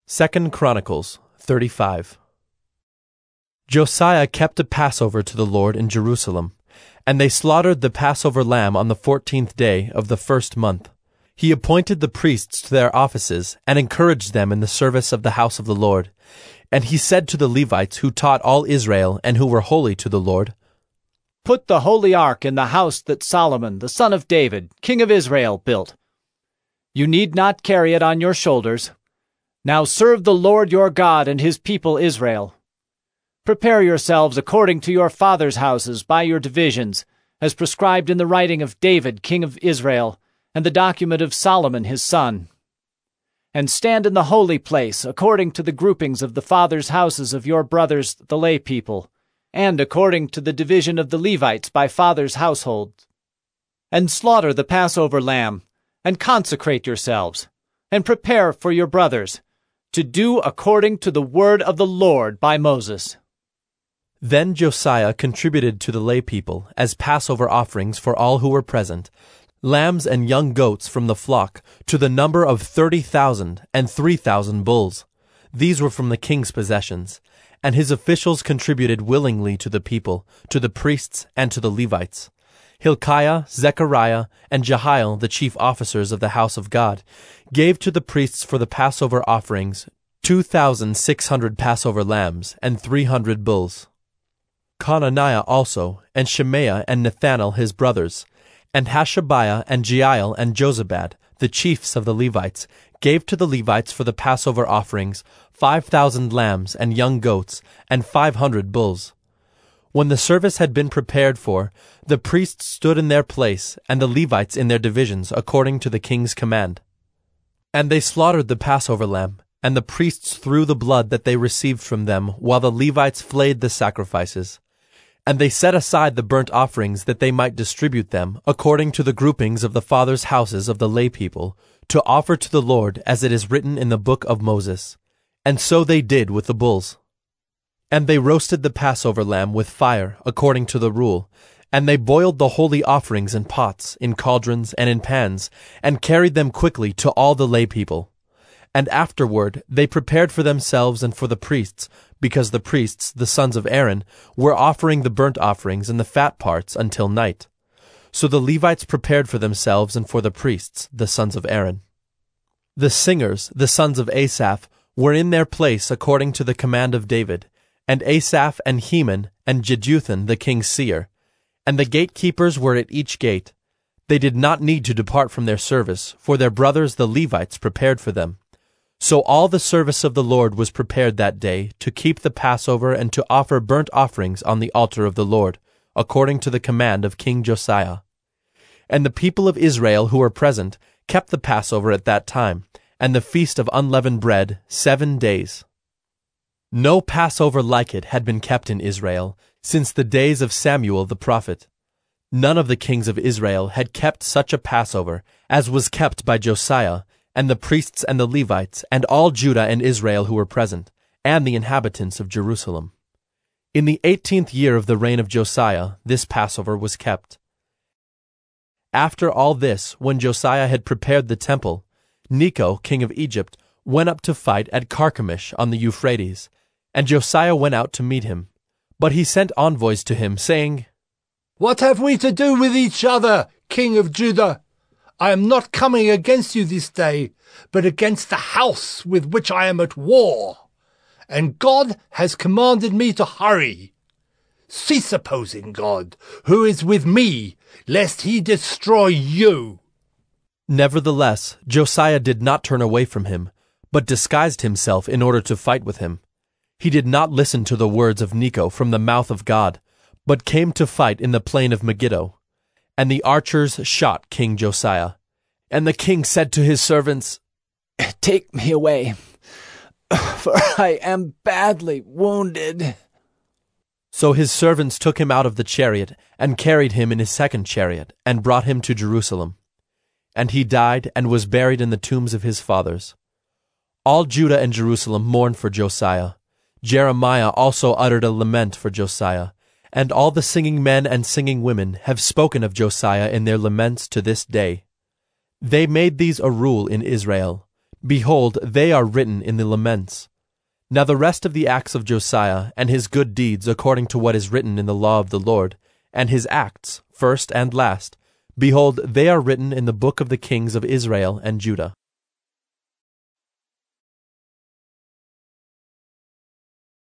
2 Chronicles 35. Josiah kept a Passover to the Lord in Jerusalem, and they slaughtered the Passover lamb on the 14th day of the first month. He appointed the priests to their offices and encouraged them in the service of the house of the Lord. And he said to the Levites who taught all Israel and who were holy to the Lord, "Put the holy ark in the house that Solomon, the son of David, king of Israel, built. You need not carry it on your shoulders. Now serve the Lord your God and his people Israel. Prepare yourselves according to your fathers' houses by your divisions, as prescribed in the writing of David, king of Israel, and the document of Solomon his son. And stand in the holy place according to the groupings of the fathers' houses of your brothers the lay people, and according to the division of the Levites by fathers' households. And slaughter the Passover lamb, and consecrate yourselves, and prepare for your brothers, to do according to the word of the Lord by Moses." Then Josiah contributed to the lay people as Passover offerings for all who were present, lambs and young goats from the flock, to the number of 30,000 and 3,000 bulls. These were from the king's possessions, and his officials contributed willingly to the people, to the priests, and to the Levites. Hilkiah, Zechariah, and Jehiel, the chief officers of the house of God, gave to the priests for the Passover offerings 2,600 Passover lambs and 300 bulls. Conaniah also, and Shemaiah and Nethanel his brothers, and Hashabiah and Jeiel and Jozabad, the chiefs of the Levites, gave to the Levites for the Passover offerings 5,000 lambs and young goats and 500 bulls. When the service had been prepared for, the priests stood in their place, and the Levites in their divisions, according to the king's command. And they slaughtered the Passover lamb, and the priests threw the blood that they received from them, while the Levites flayed the sacrifices. And they set aside the burnt offerings that they might distribute them, according to the groupings of the fathers' houses of the lay people, to offer to the Lord as it is written in the book of Moses. And so they did with the bulls. And they roasted the Passover lamb with fire, according to the rule, and they boiled the holy offerings in pots, in cauldrons, and in pans, and carried them quickly to all the lay people. And afterward they prepared for themselves and for the priests, because the priests, the sons of Aaron, were offering the burnt offerings and the fat parts until night. So the Levites prepared for themselves and for the priests, the sons of Aaron. The singers, the sons of Asaph, were in their place according to the command of David, and Asaph and Heman and Jeduthun the king's seer. And the gatekeepers were at each gate. They did not need to depart from their service, for their brothers the Levites prepared for them. So all the service of the Lord was prepared that day to keep the Passover and to offer burnt offerings on the altar of the Lord, according to the command of King Josiah. And the people of Israel who were present kept the Passover at that time, and the feast of unleavened bread 7 days. No Passover like it had been kept in Israel since the days of Samuel the prophet. None of the kings of Israel had kept such a Passover as was kept by Josiah, and the priests and the Levites, and all Judah and Israel who were present, and the inhabitants of Jerusalem. In the 18th year of the reign of Josiah, this Passover was kept. After all this, when Josiah had prepared the temple, Necho, king of Egypt, went up to fight at Carchemish on the Euphrates, and Josiah went out to meet him. But he sent envoys to him, saying, "What have we to do with each other, king of Judah? I am not coming against you this day, but against the house with which I am at war. And God has commanded me to hurry. Cease opposing God, who is with me, lest he destroy you." Nevertheless, Josiah did not turn away from him, but disguised himself in order to fight with him. He did not listen to the words of Necho from the mouth of God, but came to fight in the plain of Megiddo. And the archers shot King Josiah. And the king said to his servants, "Take me away, for I am badly wounded." So his servants took him out of the chariot, and carried him in his second chariot, and brought him to Jerusalem. And he died and was buried in the tombs of his fathers. All Judah and Jerusalem mourned for Josiah. Jeremiah also uttered a lament for Josiah, and all the singing men and singing women have spoken of Josiah in their laments to this day. They made these a rule in Israel, Behold, they are written in the laments. Now the rest of the acts of Josiah, and his good deeds according to what is written in the law of the Lord, and his acts, first and last, behold, they are written in the book of the kings of Israel and Judah.